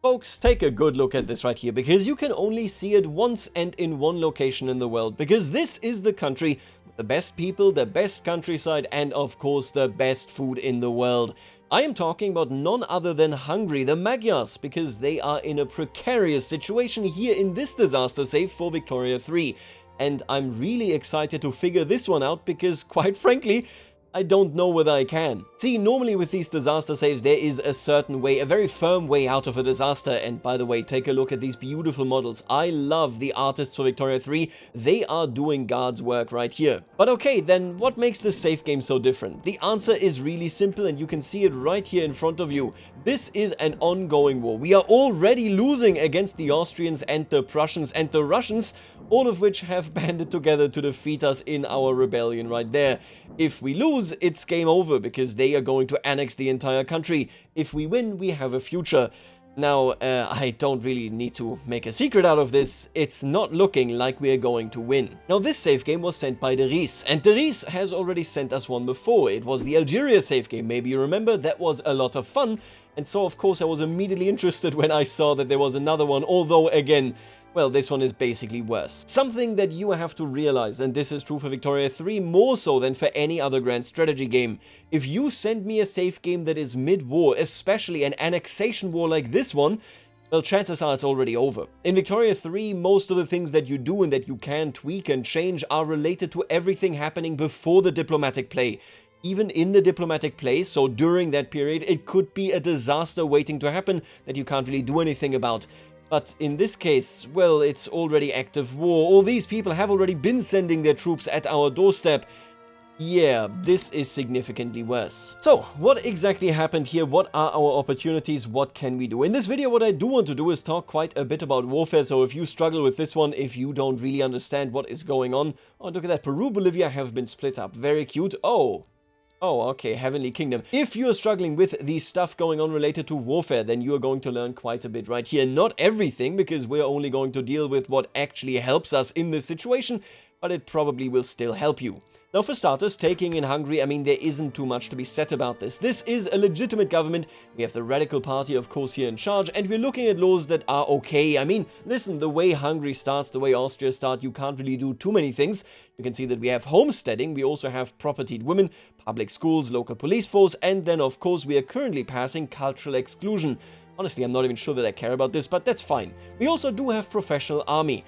Folks, take a good look at this right here, because you can only see it once and in one location in the world, because this is the country with the best people, the best countryside, and of course the best food in the world. I am talking about none other than Hungary, the Magyars, because they are in a precarious situation here in this disaster save for Victoria 3. And I'm really excited to figure this one out, because quite frankly, I don't know whether I can. See, normally with these disaster saves there is a certain way, a very firm way out of a disaster, and by the way, take a look at these beautiful models. I love the artists for Victoria 3, they are doing God's work right here. But okay, then what makes this save game so different? The answer is really simple, and you can see it right here in front of you. This is an ongoing war. We are already losing against the Austrians and the Prussians and the Russians, all of which have banded together to defeat us in our rebellion right there. If we lose, it's game over, because they are going to annex the entire country. If we win, we have a future. Now, I don't really need to make a secret out of this. It's not looking like we're going to win. Now, this save game was sent by Derice, and Derice has already sent us one before. It was the Algeria save game. Maybe you remember, that was a lot of fun. And so, of course, I was immediately interested when I saw that there was another one, although, again, well, this one is basically worse. Something that you have to realize, and this is true for Victoria 3 more so than for any other grand strategy game. If you send me a save game that is mid-war, especially an annexation war like this one, well, chances are it's already over. In Victoria 3, most of the things that you do and that you can tweak and change are related to everything happening before the diplomatic play. Even in the diplomatic play, so during that period, it could be a disaster waiting to happen that you can't really do anything about. But in this case, well, it's already active war. All these people have already been sending their troops at our doorstep. Yeah, this is significantly worse. So, what exactly happened here? What are our opportunities? What can we do? In this video, what I do want to do is talk quite a bit about warfare, so if you struggle with this one, if you don't really understand what is going on... Oh, look at that, Peru, Bolivia have been split up. Very cute. Oh, okay, Heavenly Kingdom. If you're struggling with the stuff going on related to warfare, then you are going to learn quite a bit right here. Not everything, because we're only going to deal with what actually helps us in this situation, but it probably will still help you. Now, for starters, taking in Hungary, I mean, there isn't too much to be said about this. This is a legitimate government. We have the Radical Party, of course, here in charge, and we're looking at laws that are okay. I mean, listen, the way Hungary starts, the way Austria starts, you can't really do too many things. You can see that we have homesteading, we also have propertied women, public schools, local police force, and then, of course, we are currently passing cultural exclusion. Honestly, I'm not even sure that I care about this, but that's fine. We also do have professional army.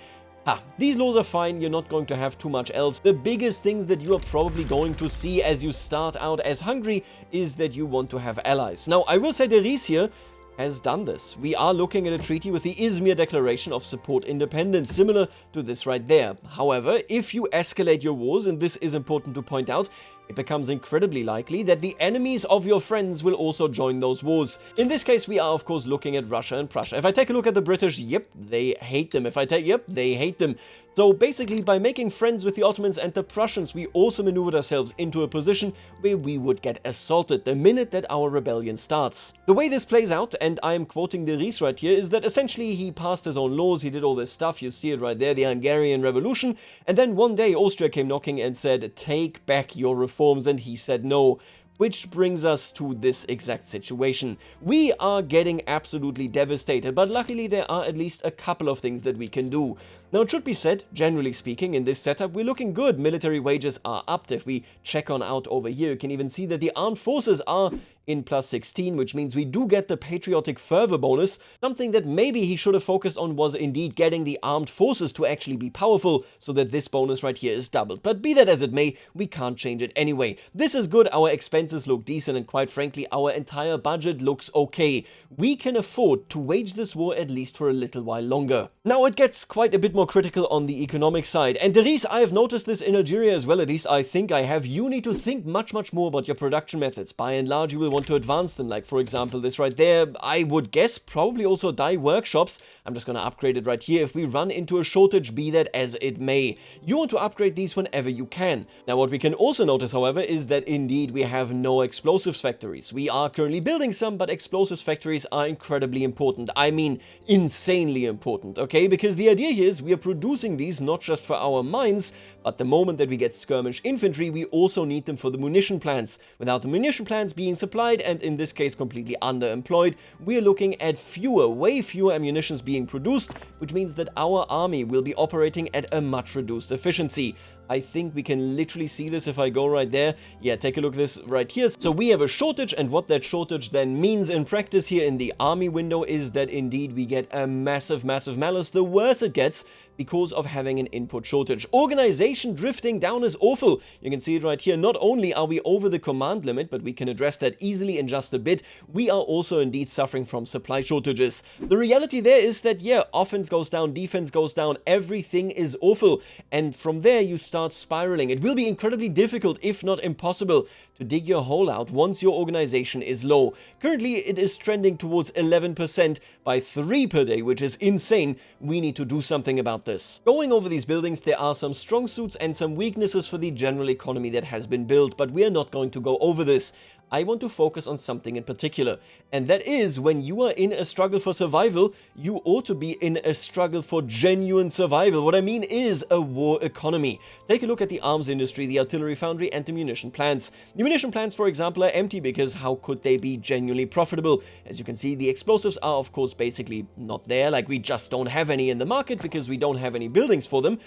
These laws are fine, you're not going to have too much else. The biggest things that you are probably going to see as you start out as Hungary is that you want to have allies. Now, I will say Derice here has done this. We are looking at a treaty with the Izmir Declaration of Support Independence, similar to this right there. However, if you escalate your wars, and this is important to point out, it becomes incredibly likely that the enemies of your friends will also join those wars. In this case, we are of course looking at Russia and Prussia. If I take a look at the British, yep, they hate them. If I take, yep, they hate them. So basically, by making friends with the Ottomans and the Prussians, we also maneuvered ourselves into a position where we would get assaulted the minute that our rebellion starts. The way this plays out, and I am quoting Derice right here, is that essentially he passed his own laws, he did all this stuff, you see it right there, the Hungarian Revolution, and then one day Austria came knocking and said, take back your reforms, and he said no. Which brings us to this exact situation. We are getting absolutely devastated, but luckily there are at least a couple of things that we can do. Now, it should be said, generally speaking, in this setup, we're looking good. Military wages are upped. If we check on out over here, you can even see that the armed forces are in plus 16, which means we do get the patriotic fervor bonus. Something that maybe he should have focused on was indeed getting the armed forces to actually be powerful, so that this bonus right here is doubled. But be that as it may, we can't change it anyway. This is good, our expenses look decent, and quite frankly, our entire budget looks okay. We can afford to wage this war at least for a little while longer. Now, it gets quite a bit more critical on the economic side, and Derice, I have noticed this in Algeria as well, at least I think I have. You need to think much more about your production methods. By and large, you will want to advance them, like for example this right there. I would guess probably also dye workshops. I'm just gonna upgrade it right here if we run into a shortage, be that as it may. You want to upgrade these whenever you can. Now, what we can also notice, however, is that indeed we have no explosives factories. We are currently building some, but explosives factories are incredibly important. I mean, insanely important, okay? Because the idea here is we we are producing these not just for our mines, but the moment that we get skirmish infantry, we also need them for the munition plants. Without the munition plants being supplied, and in this case completely underemployed, we're looking at way fewer ammunitions being produced, which means that our army will be operating at a much reduced efficiency. I think we can literally see this if I go right there. Yeah, take a look at this right here. So we have a shortage, and what that shortage then means in practice here in the army window is that indeed we get a massive malus, the worse it gets, because of having an input shortage. Organization drifting down is awful. You can see it right here. Not only are we over the command limit, but we can address that easily in just a bit, we are also indeed suffering from supply shortages. The reality there is that, yeah, offense goes down, defense goes down, everything is awful, and from there you start spiraling. It will be incredibly difficult, if not impossible, to dig your hole out once your organization is low. Currently, it is trending towards 11% by 3 per day, which is insane. We need to do something about this. Going over these buildings, there are some strong suits and some weaknesses for the general economy that has been built, but we are not going to go over this. I want to focus on something in particular, and that is when you are in a struggle for survival, you ought to be in a struggle for genuine survival. What I mean is a war economy. Take a look at the arms industry, the artillery foundry, and the munition plants. The munition plants, for example, are empty because how could they be genuinely profitable? As you can see, the explosives are of course basically not there, like we just don't have any in the market because we don't have any buildings for them.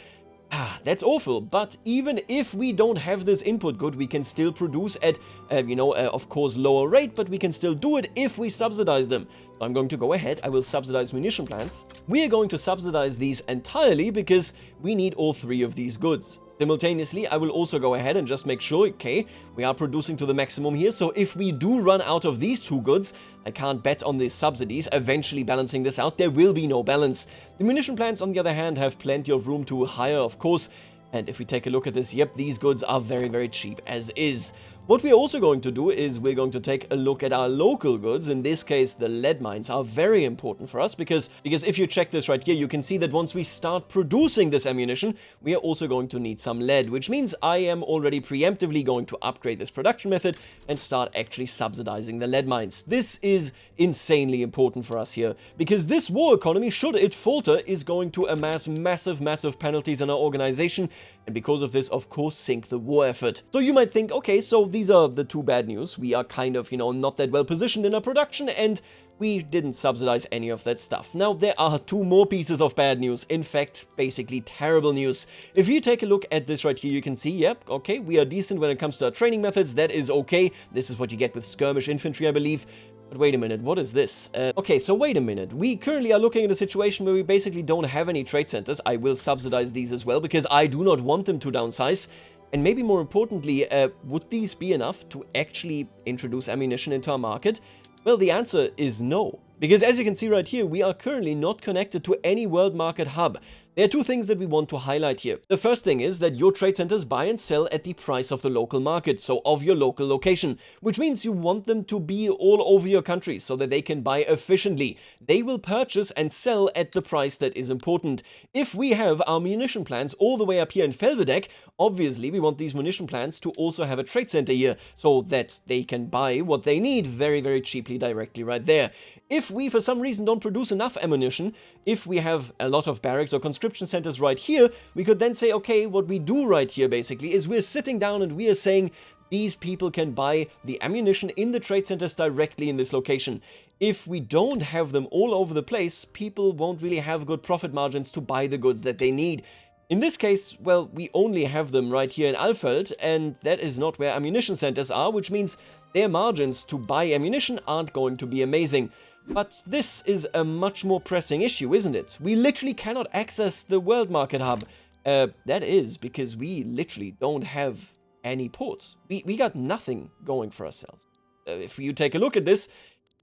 That's awful, but even if we don't have this input good, we can still produce at, of course, lower rate, but we can still do it if we subsidize them. So I'm going to go ahead, I will subsidize munition plants. We are going to subsidize these entirely because we need all 3 of these goods. Simultaneously, I will also go ahead and just make sure, okay, we are producing to the maximum here, so if we do run out of these 2 goods, I can't bet on these subsidies eventually balancing this out. There will be no balance. The munition plants, on the other hand, have plenty of room to hire, of course, and if we take a look at this, yep, these goods are very cheap as is. What we're also going to do is we're going to take a look at our local goods. In this case, the lead mines are very important for us because if you check this right here, you can see that once we start producing this ammunition, we are also going to need some lead, which means I am already preemptively going to upgrade this production method and start actually subsidizing the lead mines. This is insanely important for us here because this war economy, should it falter, is going to amass massive penalties on our organization, and because of this, of course, sink the war effort. So you might think, okay, so these are the 2 bad news. We are kind of, not that well positioned in our production, and we didn't subsidize any of that stuff. Now, there are 2 more pieces of bad news. In fact, basically terrible news. If you take a look at this right here, you can see, yep, okay, we are decent when it comes to our training methods. That is okay. This is what you get with skirmish infantry, I believe. But wait a minute, what is this? Okay, so wait a minute. We currently are looking at a situation where we basically don't have any trade centers. I will subsidize these as well because I do not want them to downsize. And maybe more importantly, would these be enough to actually introduce ammunition into our market? Well, the answer is no. Because as you can see right here, we are currently not connected to any world market hub. There are 2 things that we want to highlight here. The first thing is that your trade centers buy and sell at the price of the local market, so of your local location, which means you want them to be all over your country so that they can buy efficiently. They will purchase and sell at the price that is important. If we have our munition plants all the way up here in Felvedek, obviously we want these munition plants to also have a trade center here so that they can buy what they need very cheaply directly right there. If we for some reason don't produce enough ammunition, if we have a lot of barracks or conscription centers right here, we could then say, okay, what we do right here basically is we're sitting down and we are saying these people can buy the ammunition in the trade centers directly in this location. If we don't have them all over the place, people won't really have good profit margins to buy the goods that they need. In this case, well, we only have them right here in Alfeld, and that is not where ammunition centers are, which means their margins to buy ammunition aren't going to be amazing. But this is a much more pressing issue, isn't it? We literally cannot access the world market hub. That is because we literally don't have any ports. We got nothing going for ourselves. If you take a look at this,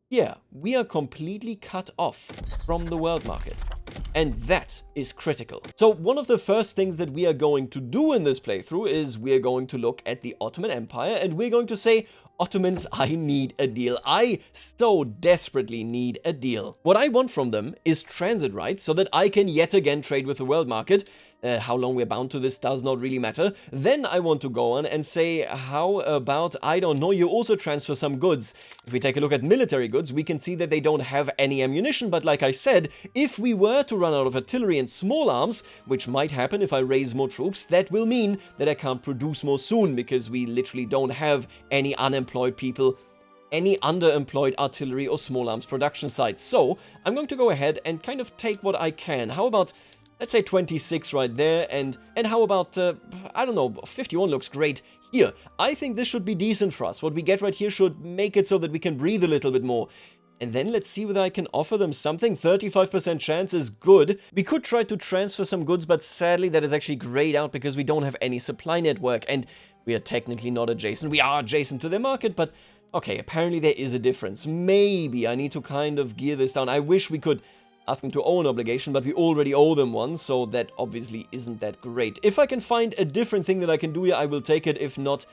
yeah, we are completely cut off from the world market. And that is critical. So one of the first things that we are going to do in this playthrough is we're going to look at the Ottoman Empire and we're going to say, Ottomans, I need a deal. I so desperately need a deal. What I want from them is transit rights so that I can yet again trade with the world market. how long we're bound to this does not really matter. Then I want to go on and say, how about, I don't know, you also transfer some goods. If we take a look at military goods, we can see that they don't have any ammunition, but like I said, if we were to run out of artillery and small arms, which might happen if I raise more troops, that will mean that I can't produce more soon, because we literally don't have any unemployed people, any underemployed artillery or small arms production sites. So I'm going to go ahead and kind of take what I can. How about, let's say 26 right there, and how about, I don't know, 51 looks great here. I think this should be decent for us. What we get right here should make it so that we can breathe a little bit more. And then let's see whether I can offer them something. 35% chance is good. We could try to transfer some goods, but sadly that is actually grayed out because we don't have any supply network, and we are technically not adjacent. We are adjacent to their market, but okay, apparently there is a difference. Maybe I need to kind of gear this down. I wish we could ask them to owe an obligation, but we already owe them one, so that obviously isn't that great. If I can find a different thing that I can do here, I will take it. If not,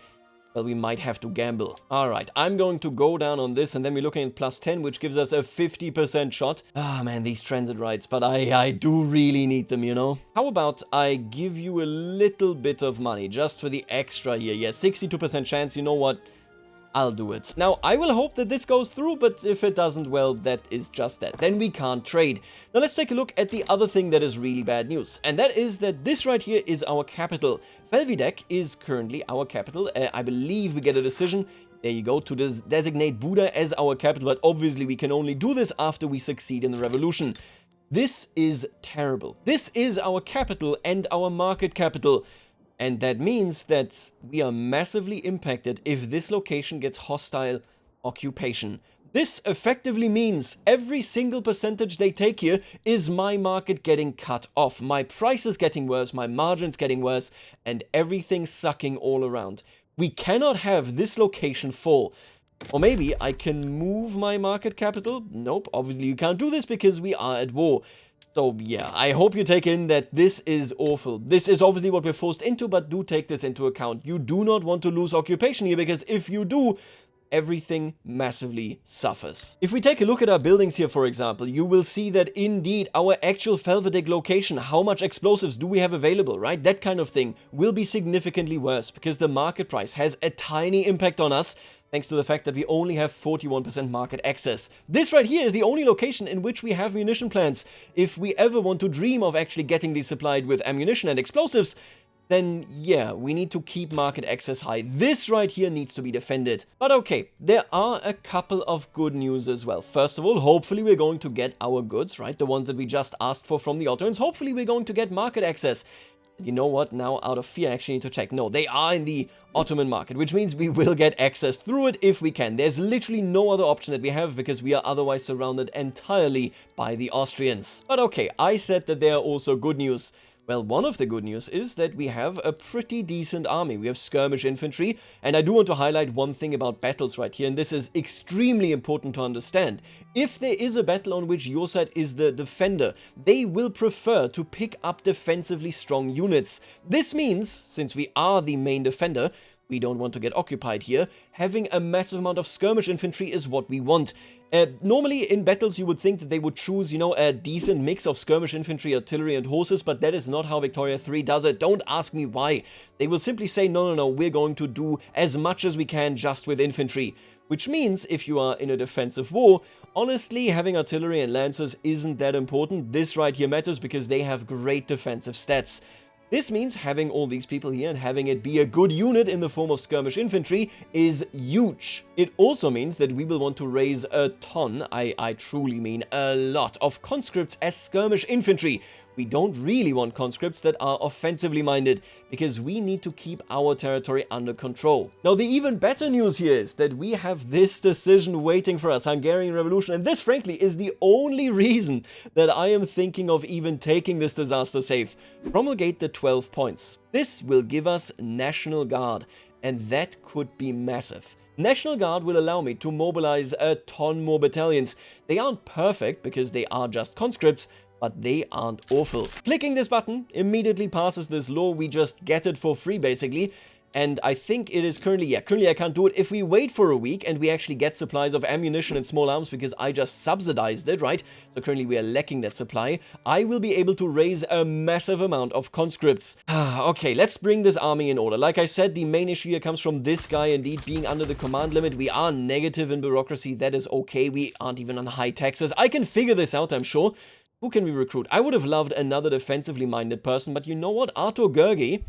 well, we might have to gamble. Alright, I'm going to go down on this, and then we're looking at plus 10, which gives us a 50% shot. Ah, man, these transit rights, but I do really need them, you know? How about I give you a little bit of money, just for the extra here? Yeah, 62% chance, you know what? I'll do it. Now, I will hope that this goes through, but if it doesn't, well, that is just that. Then we can't trade. Now, let's take a look at the other thing that is really bad news, and that is that this right here is our capital. Felvidek is currently our capital. I believe we get a decision, there you go, to designate Buda as our capital, but obviously we can only do this after we succeed in the revolution. This is terrible. This is our capital and our market capital. And that means that we are massively impacted if this location gets hostile occupation. This effectively means every single percentage they take here is my market getting cut off, my prices getting worse, my margins getting worse, and everything sucking all around. We cannot have this location fall. Or maybe I can move my market capital? Nope, obviously you can't do this because we are at war. So yeah, I hope you take in that this is awful. This is obviously what we're forced into, but do take this into account. You do not want to lose occupation here, because if you do, everything massively suffers. If we take a look at our buildings here, for example, you will see that indeed our actual Felvidek location, how much explosives do we have available, right? That kind of thing will be significantly worse because the market price has a tiny impact on us, thanks to the fact that we only have 41% market access. This right here is the only location in which we have munition plants. If we ever want to dream of actually getting these supplied with ammunition and explosives, then yeah, we need to keep market access high. This right here needs to be defended. But okay, there are a couple of good news as well. First of all, hopefully we're going to get our goods, right? The ones that we just asked for from the Ottomans. Hopefully we're going to get market access. You know what? Now, out of fear, I actually need to check. No, they are in the Ottoman market, which means we will get access through it if we can. There's literally no other option that we have because we are otherwise surrounded entirely by the Austrians. But okay, I said that there are also good news. Well, one of the good news is that we have a pretty decent army. We have skirmish infantry, and I do want to highlight one thing about battles right here, and this is extremely important to understand. If there is a battle on which your side is the defender, they will prefer to pick up defensively strong units. This means, since we are the main defender, we don't want to get occupied here, having a massive amount of skirmish infantry is what we want. Normally in battles you would think that they would choose, you know, a decent mix of skirmish infantry, artillery and horses, but that is not how Victoria 3 does it. Don't ask me why. They will simply say, no, we're going to do as much as we can just with infantry. Which means, if you are in a defensive war, honestly, having artillery and lancers isn't that important. This right here matters because they have great defensive stats. This means having all these people here and having it be a good unit in the form of skirmish infantry is huge. It also means that we will want to raise a ton, I truly mean a lot, of conscripts as skirmish infantry. We don't really want conscripts that are offensively minded, because we need to keep our territory under control. Now, the even better news here is that we have this decision waiting for us, Hungarian Revolution, and this, frankly, is the only reason that I am thinking of even taking this disaster save. Promulgate the 12 points. This will give us National Guard, and that could be massive. National Guard will allow me to mobilize a ton more battalions. They aren't perfect because they are just conscripts, but they aren't awful. Clicking this button immediately passes this law. We just get it for free, basically. And I think it is currently, yeah, currently I can't do it. If we wait for a week and we actually get supplies of ammunition and small arms because I just subsidized it, right? So currently we are lacking that supply. I will be able to raise a massive amount of conscripts. Okay, let's bring this army in order. Like I said, the main issue here comes from this guy indeed being under the command limit. We are negative in bureaucracy. That is okay. We aren't even on high taxes. I can figure this out, I'm sure. Who can we recruit? I would have loved another defensively minded person, but you know what? Artur Gergi,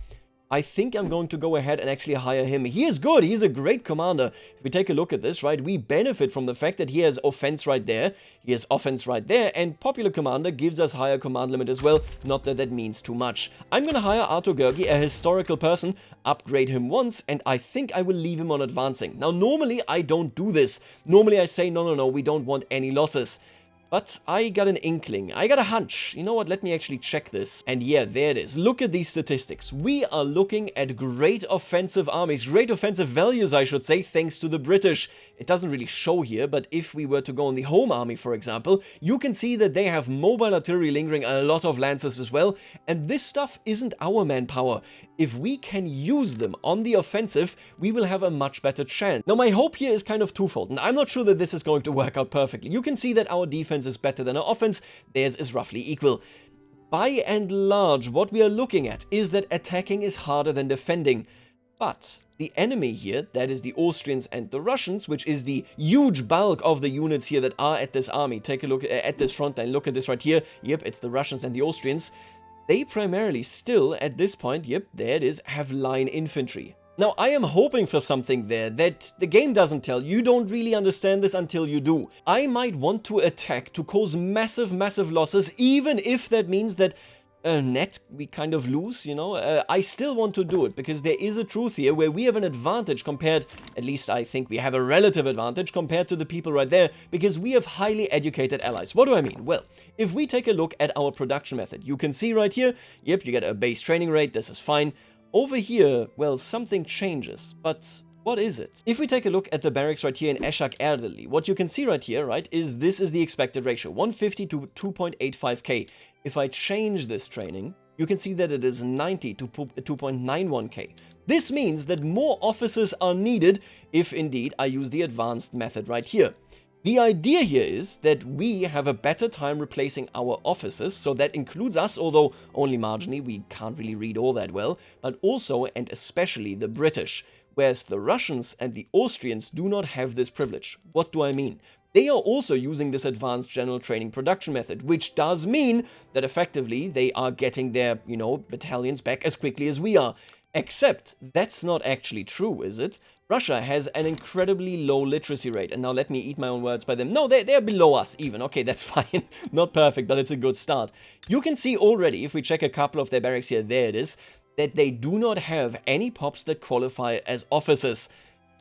I think I'm going to go ahead and actually hire him. He is good. He's a great commander. If we take a look at this, right, we benefit from the fact that he has offense right there. He has offense right there. And popular commander gives us higher command limit as well. Not that that means too much. I'm going to hire Artur Gergi, a historical person, upgrade him once, and I think I will leave him on advancing. Now, normally I don't do this. Normally I say, no, we don't want any losses. But I got an inkling. I got a hunch. You know what? Let me actually check this. And yeah, there it is. Look at these statistics. We are looking at great offensive armies, great offensive values, I should say, thanks to the British. It doesn't really show here, but if we were to go on the home army, for example, you can see that they have mobile artillery lingering, a lot of lancers as well. And this stuff isn't our manpower. If we can use them on the offensive, we will have a much better chance. Now, my hope here is kind of twofold, and I'm not sure that this is going to work out perfectly. You can see that our defense is better than our offense. Theirs is roughly equal. By and large, what we are looking at is that attacking is harder than defending. But the enemy here, that is the Austrians and the Russians, which is the huge bulk of the units here that are at this army. Take a look at this front line. Look at this right here. Yep, it's the Russians and the Austrians. They primarily still, at this point, yep, there it is, have line infantry. Now, I am hoping for something there that the game doesn't tell. You don't really understand this until you do. I might want to attack to cause massive losses, even if that means that net we kind of lose, you know. I still want to do it because there is a truth here where we have an advantage compared, at least I think we have a relative advantage compared to the people right there, because we have highly educated allies. What do I mean? Well, if we take a look at our production method, you can see right here, yep, you get a base training rate, this is fine. Over here, well, something changes, but what is it? If we take a look at the barracks right here in Eschak Erdeli, what you can see right here, right, is this is the expected ratio, 150 to 2.85k. If I change this training, you can see that it is 90 to 2.91k. This means that more officers are needed if indeed I use the advanced method right here. The idea here is that we have a better time replacing our officers, so that includes us, although only marginally, we can't really read all that well, but also and especially the British, whereas the Russians and the Austrians do not have this privilege. What do I mean? They are also using this advanced general training production method, which does mean that effectively they are getting their, you know, battalions back as quickly as we are. Except that's not actually true, is it? Russia has an incredibly low literacy rate, and now let me eat my own words by them. No, they're below us even. Okay, that's fine. Not perfect, but it's a good start. You can see already, if we check a couple of their barracks here, there it is, that they do not have any pops that qualify as officers.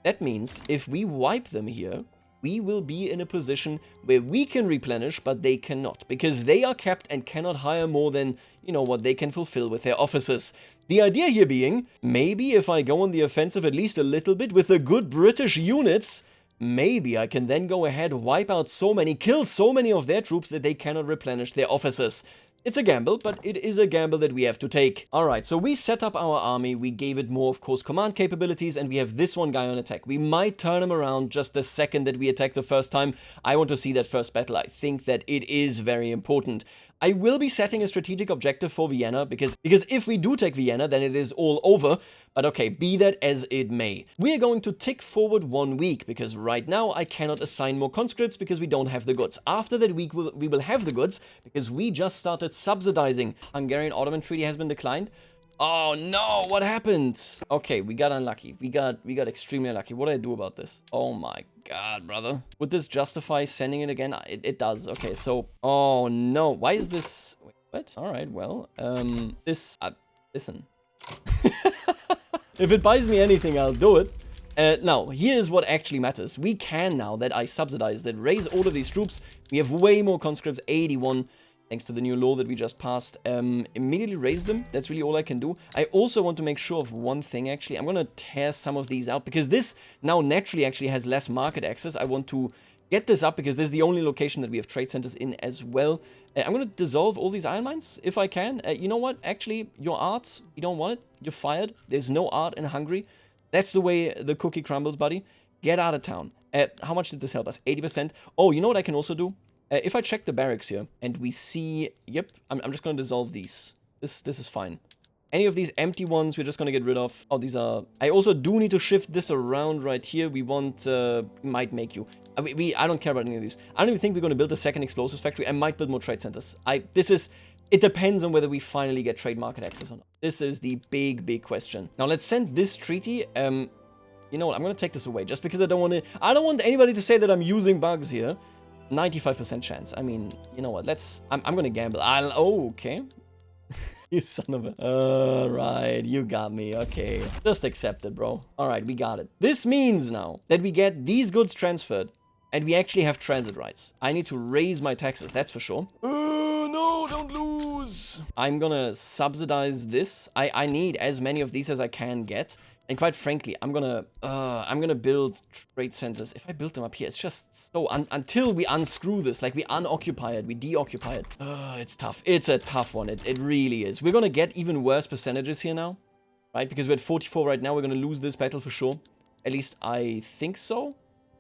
That means if we wipe them here, we will be in a position where we can replenish, but they cannot, because they are capped and cannot hire more than, you know, what they can fulfill with their officers. The idea here being, maybe if I go on the offensive at least a little bit with the good British units, maybe I can then go ahead, wipe out so many, kill so many of their troops that they cannot replenish their officers. It's a gamble, but it is a gamble that we have to take. Alright, so we set up our army, we gave it more, of course, command capabilities, and we have this one guy on attack. We might turn him around just the second that we attack the first time. I want to see that first battle. I think that it is very important. I will be setting a strategic objective for Vienna, because if we do take Vienna, then it is all over. But okay, be that as it may. We are going to tick forward 1 week, because right now I cannot assign more conscripts because we don't have the goods. After that week, we will have the goods, because we just started subsidizing. Hungarian-Ottoman treaty has been declined. Oh no, what happened? Okay, we got unlucky. We got extremely unlucky. What do I do about this? Oh my god, brother. Would this justify sending it again? It does. Okay, so... Oh no, why is this... Wait, what? Alright, well, listen. If it buys me anything, I'll do it. Now, here's what actually matters. We can, now that I subsidize it, raise all of these troops. We have way more conscripts, 81. Thanks to the new law that we just passed, immediately raise them. That's really all I can do. I also want to make sure of one thing, actually. I'm going to tear some of these out, because this now naturally actually has less market access. I want to get this up because this is the only location that we have trade centers in as well. I'm going to dissolve all these iron mines if I can. You know what? Actually, your art, you don't want it. You're fired. There's no art in Hungary. That's the way the cookie crumbles, buddy. Get out of town. How much did this help us? 80%. Oh, you know what I can also do? If I check the barracks here and we see... Yep, I'm just going to dissolve these. This is fine. Any of these empty ones, we're just going to get rid of. Oh, these are... I also do need to shift this around right here. We want... might make you. I don't care about any of these. I don't even think we're going to build a second explosives factory. I might build more trade centers. It depends on whether we finally get trade market access or not. This is the big question. Now, let's send this treaty. You know what? I'm going to take this away just because I don't want anybody to say that I'm using bugs here. 95% chance. I mean, you know what? I'm going to gamble. Oh, okay. You son of a... Alright, you got me. Okay. Just accept it, bro. Alright, we got it. This means now that we get these goods transferred and we actually have transit rights. I need to raise my taxes, that's for sure. No, don't lose. I'm gonna subsidize this. I need as many of these as I can get. And quite frankly, I'm gonna build trade centers. If I build them up here, it's just so... until we unscrew this, like we unoccupy it, we deoccupy it. It's tough. It's a tough one. It really is. We're gonna get even worse percentages here now, right? Because we're at 44 right now. We're gonna lose this battle for sure. At least I think so.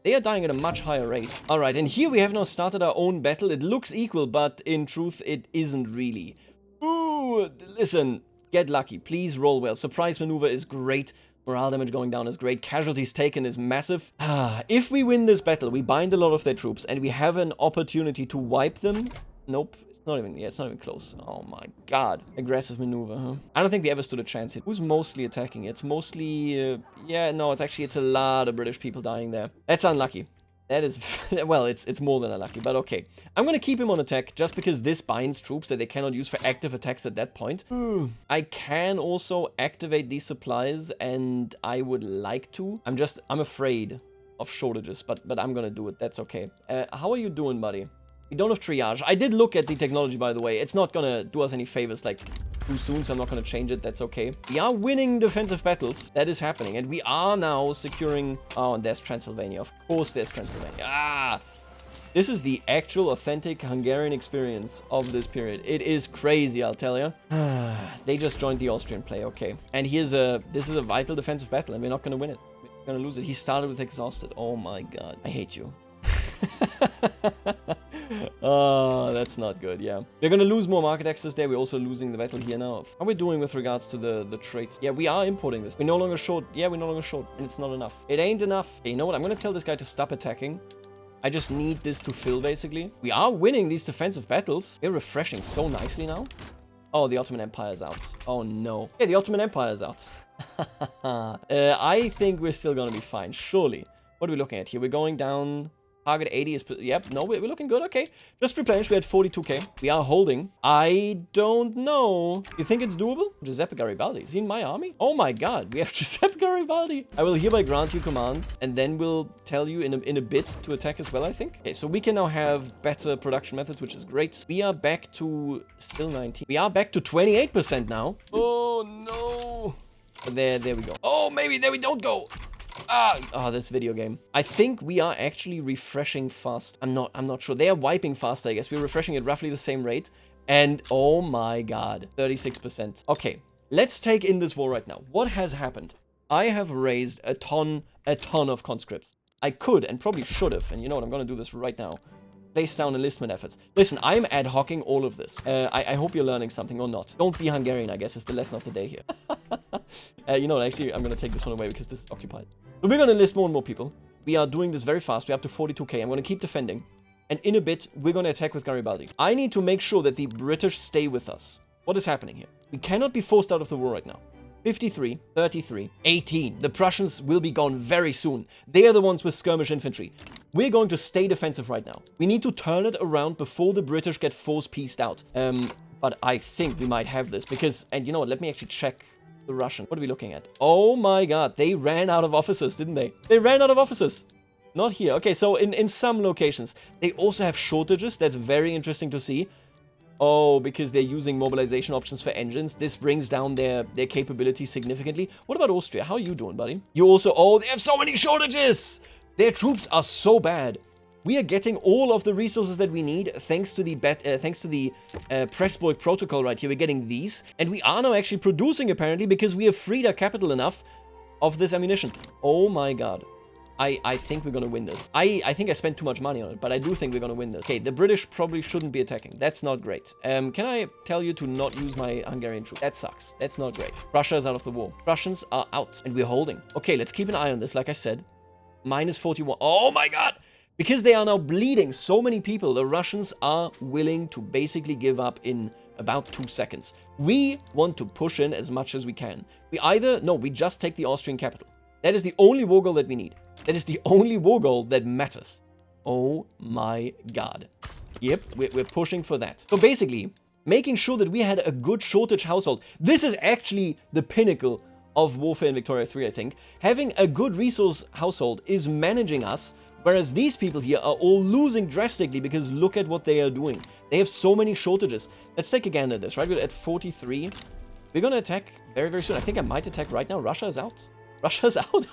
They are dying at a much higher rate. All right, and here we have now started our own battle. It looks equal, but in truth, it isn't really. Ooh, listen, get lucky. Please roll well. Surprise maneuver is great. Morale damage going down is great. Casualties taken is massive. If we win this battle, we bind a lot of their troops, and we have an opportunity to wipe them. Nope. It's not even close. Oh my god. Aggressive maneuver, huh? I don't think we ever stood a chance here. Who's mostly attacking? It's mostly... yeah, no, it's a lot of British people dying there. That's unlucky. That is... well, it's more than unlucky, but okay. I'm gonna keep him on attack just because this binds troops that they cannot use for active attacks at that point. I can also activate these supplies, and I would like to. I'm afraid of shortages, but I'm gonna do it. That's okay. How are you doing, buddy? We don't have triage. I did look at the technology, by the way. It's not gonna do us any favors, like, too soon, so I'm not gonna change it. That's okay. We are winning defensive battles. That is happening. And we are now securing... Oh, and there's Transylvania. Of course there's Transylvania. This is the actual authentic Hungarian experience of this period. It is crazy, I'll tell you. They just joined the Austrian play, okay. And this is a vital defensive battle, and we're not gonna win it. We're gonna lose it. He started with exhausted. Oh my god. I hate you. Oh, that's not good, yeah. We're gonna lose more market access there. We're also losing the battle here now. How are we doing with regards to the traits? Yeah, we are importing this. We're no longer short. Yeah, we're no longer short, and it's not enough. It ain't enough. Okay, you know what? I'm gonna tell this guy to stop attacking. I just need this to fill, basically. We are winning these defensive battles. We're refreshing so nicely now. Oh, the Ottoman Empire is out. Oh, no. Yeah, the Ottoman Empire is out. I think we're still gonna be fine, surely. What are we looking at here? We're going down... Target 80 is... Yep, no, we're looking good. Okay. Just replenish. We had 42k. We are holding. I don't know. You think it's doable? Giuseppe Garibaldi. Is he in my army? Oh my god. We have Giuseppe Garibaldi. I will hereby grant you command, and then we'll tell you in a bit to attack as well, I think. Okay, so we can now have better production methods, which is great. We are back to... Still 19. We are back to 28% now. Oh, no. There we go. Oh, maybe there we don't go. This video game. I think we are actually refreshing fast. I'm not sure. They are wiping fast, I guess. We're refreshing at roughly the same rate. And oh my god, 36%. Okay, let's take in this war right now. What has happened? I have raised a ton of conscripts. I could and probably should have. And you know what? I'm going to do this right now. Place down enlistment efforts. Listen, I'm ad hocing all of this. I hope you're learning something or not. Don't be Hungarian, I guess, is the lesson of the day here. You know what? Actually, I'm going to take this one away because this is occupied. So we're going to enlist more and more people. We are doing this very fast. We're up to 42k. I'm going to keep defending. And in a bit, we're going to attack with Garibaldi. I need to make sure that the British stay with us. What is happening here? We cannot be forced out of the war right now. 53, 33, 18. The Prussians will be gone very soon. They are the ones with skirmish infantry. We're going to stay defensive right now. We need to turn it around before the British get force-pieced out. But I think we might have this because... And you know what? Let me actually check the Russian. What are we looking at? Oh my god. They ran out of officers, didn't they? They ran out of officers. Not here. Okay, so in some locations. They also have shortages. That's very interesting to see. Oh, because they're using mobilization options for engines. This brings down their capability significantly. What about Austria? How are you doing, buddy? You also... Oh, they have so many shortages! Their troops are so bad. We are getting all of the resources that we need thanks to the Pressburg protocol right here. We're getting these, and we are now actually producing apparently because we have freed our capital enough of this ammunition. Oh my god. I think we're gonna win this. I think I spent too much money on it, but I do think we're gonna win this. Okay, the British probably shouldn't be attacking. That's not great. Can I tell you to not use my Hungarian troops? That sucks. That's not great. Russia is out of the war. Russians are out, and we're holding. Okay, let's keep an eye on this, like I said. Minus 41. Oh my god! Because they are now bleeding so many people, the Russians are willing to basically give up in about 2 seconds. We want to push in as much as we can. We just take the Austrian capital. That is the only war goal that we need. That is the only war goal that matters. Oh my god. Yep, we're pushing for that. So basically, making sure that we had a good shortage household. This is actually the pinnacle of Warfare in Victoria 3, I think. Having a good resource household is managing us, whereas these people here are all losing drastically because look at what they are doing. They have so many shortages. Let's take a gander at this, right? We're at 43. We're gonna attack very, very soon. I think I might attack right now. Russia is out. Russia's out.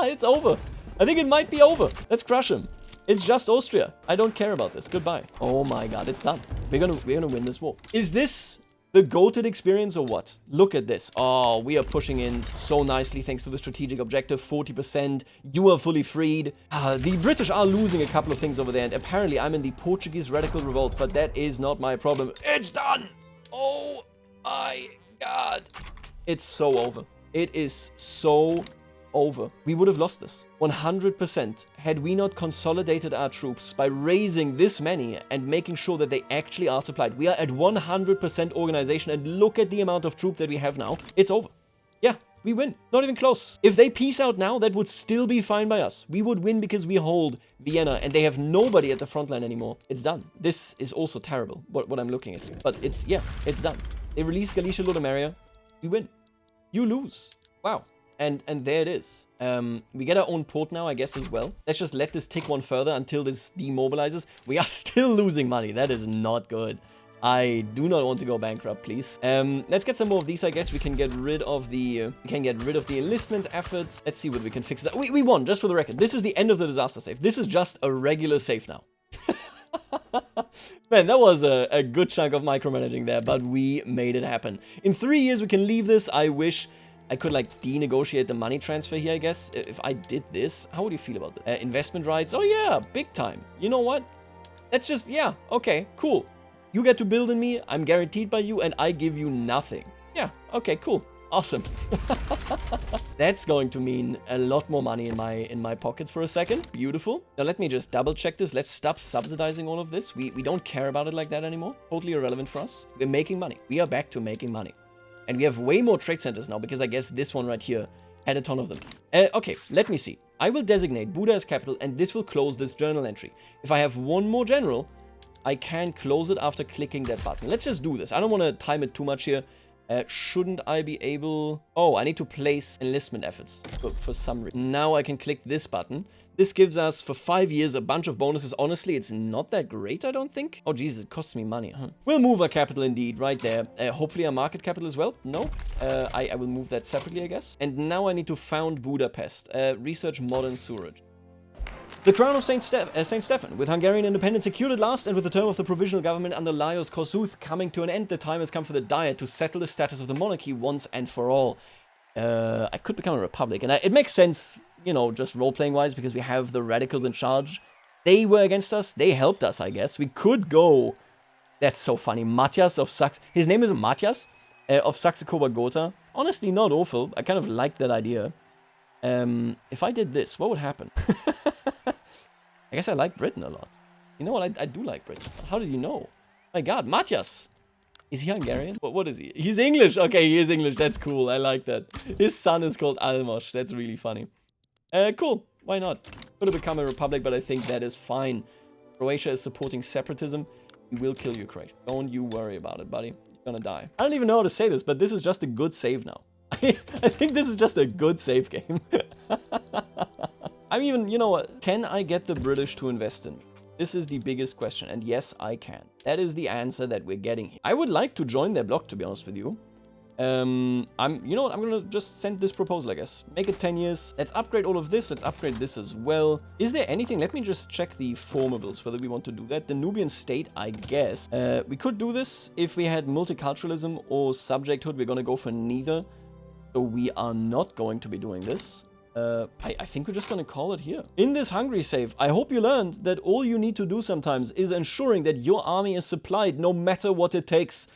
It's over. I think it might be over. Let's crush him. It's just Austria. I don't care about this. Goodbye. Oh my god, it's done. We're gonna win this war. Is this the goated experience or what? Look at this. Oh, we are pushing in so nicely thanks to the strategic objective. 40%. You are fully freed. The British are losing a couple of things over there, and apparently I'm in the Portuguese radical revolt, but that is not my problem. It's done. Oh my god. It's so over. It is so over. We would have lost this 100% had we not consolidated our troops by raising this many and making sure that they actually are supplied. We are at 100% organization, and look at the amount of troop that we have now. It's over. Yeah, we win. Not even close. If they peace out now, that would still be fine by us. We would win because we hold Vienna and they have nobody at the front line anymore. It's done. This is also terrible, what I'm looking at here. But it's done. They release Galicia, Lodomeria. We win. You lose. Wow. And there it is. We get our own port now, I guess, as well. Let's just let this tick one further until this demobilizes. We are still losing money. That is not good. I do not want to go bankrupt, please. Let's get some more of these, I guess. We can get rid of the enlistment efforts. Let's see what we can fix. We won, just for the record. This is the end of the disaster save. This is just a regular save now. Man, that was a good chunk of micromanaging there, but we made it happen. In 3 years, we can leave this. I wish I could, like, denegotiate the money transfer here, I guess. If I did this, how would you feel about it? Investment rights? Oh, yeah, big time. You know what? That's just, yeah, okay, cool. You get to build in me, I'm guaranteed by you, and I give you nothing. Yeah, okay, cool. Awesome. That's going to mean a lot more money in my pockets for a second. Beautiful. Now, let me just double check this. Let's stop subsidizing all of this. We don't care about it like that anymore. Totally irrelevant for us. We're making money. We are back to making money. And we have way more trade centers now, because I guess this one right here had a ton of them. Okay, let me see. I will designate Buda as capital, and this will close this journal entry. If I have one more general, I can close it after clicking that button. Let's just do this. I don't want to time it too much here. Shouldn't I be able... Oh, I need to place enlistment efforts for some reason. Now I can click this button. This gives us, for 5 years, a bunch of bonuses. Honestly, it's not that great, I don't think. Oh, Jesus, it costs me money, huh? We'll move our capital indeed, right there. Hopefully our market capital as well. No, I will move that separately, I guess. And now I need to found Budapest. Research modern sewerage. The crown of Saint Stephen, with Hungarian independence secured at last, and with the term of the provisional government under Lajos Kossuth coming to an end, the time has come for the Diet to settle the status of the monarchy once and for all. I could become a republic, and it makes sense, you know, just role-playing wise, because we have the radicals in charge. They were against us. They helped us, I guess. We could go... That's so funny. Matthias of Saxe... His name is Matthias of Saxe-Coburg-Gotha. Honestly, not awful. I kind of like that idea. If I did this, what would happen? I guess I like Britain a lot. You know what? I do like Britain. How did you know? My god, Matthias! Is he Hungarian? What is he? He's English! Okay, he is English. That's cool. I like that. His son is called Almos. That's really funny. Cool. Why not? Could have become a republic, but I think that is fine. Croatia is supporting separatism. We will kill you, Croatia. Don't you worry about it, buddy. You're gonna die. I don't even know how to say this, but this is just a good save now. I think this is just a good save game. I'm even, you know what? Can I get the British to invest in me? This is the biggest question, and yes, I can. That is the answer that we're getting here. I would like to join their bloc, to be honest with you. You know what, I'm gonna just send this proposal, I guess. Make it 10 years. Let's upgrade all of this. Let's upgrade this as well. Is there anything? Let me just check the formables, whether we want to do that. The Nubian state, I guess. We could do this if we had multiculturalism or subjecthood. We're gonna go for neither. So we are not going to be doing this. I think we're just gonna call it here. In this Hungary save, I hope you learned that all you need to do sometimes is ensuring that your army is supplied no matter what it takes.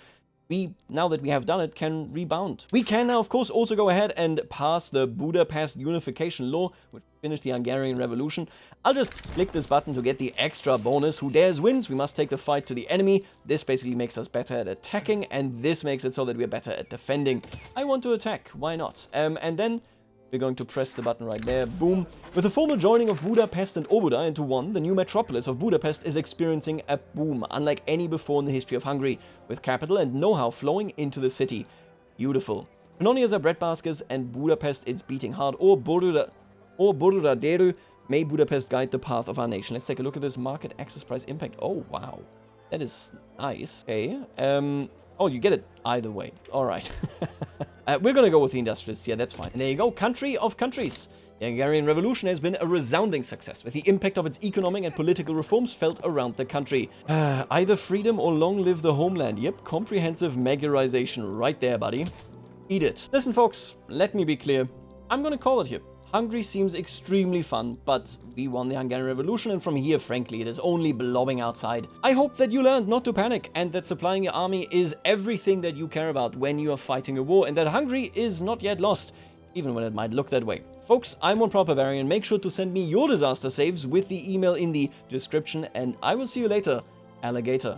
We, now that we have done it, can rebound. We can now, of course, also go ahead and pass the Budapest Unification Law, which finished the Hungarian Revolution. I'll just click this button to get the extra bonus. Who dares wins. We must take the fight to the enemy. This basically makes us better at attacking, and this makes it so that we're better at defending. I want to attack. Why not? And then we're going to press the button right there. Boom. With the formal joining of Budapest and Óbuda into one, the new metropolis of Budapest is experiencing a boom, unlike any before in the history of Hungary, with capital and know-how flowing into the city. Beautiful. Pannonias are breadbaskets, and Budapest is beating hard. Or Deru, may Budapest guide the path of our nation. Let's take a look at this market access price impact. Oh, wow. That is nice. Okay. Oh, you get it either way. All right. We're going to go with the industrialists here. That's fine. And there you go. Country of countries. The Hungarian Revolution has been a resounding success, with the impact of its economic and political reforms felt around the country. Either freedom or long live the homeland. Yep, comprehensive Magyarization right there, buddy. Eat it. Listen, folks, let me be clear. I'm going to call it here. Hungary seems extremely fun, but we won the Hungarian Revolution, and from here, frankly, it is only blobbing outside. I hope that you learned not to panic, and that supplying your army is everything that you care about when you are fighting a war, and that Hungary is not yet lost, even when it might look that way. Folks, I'm One Proper Barbarian. Make sure to send me your disaster saves with the email in the description, and I will see you later, alligator.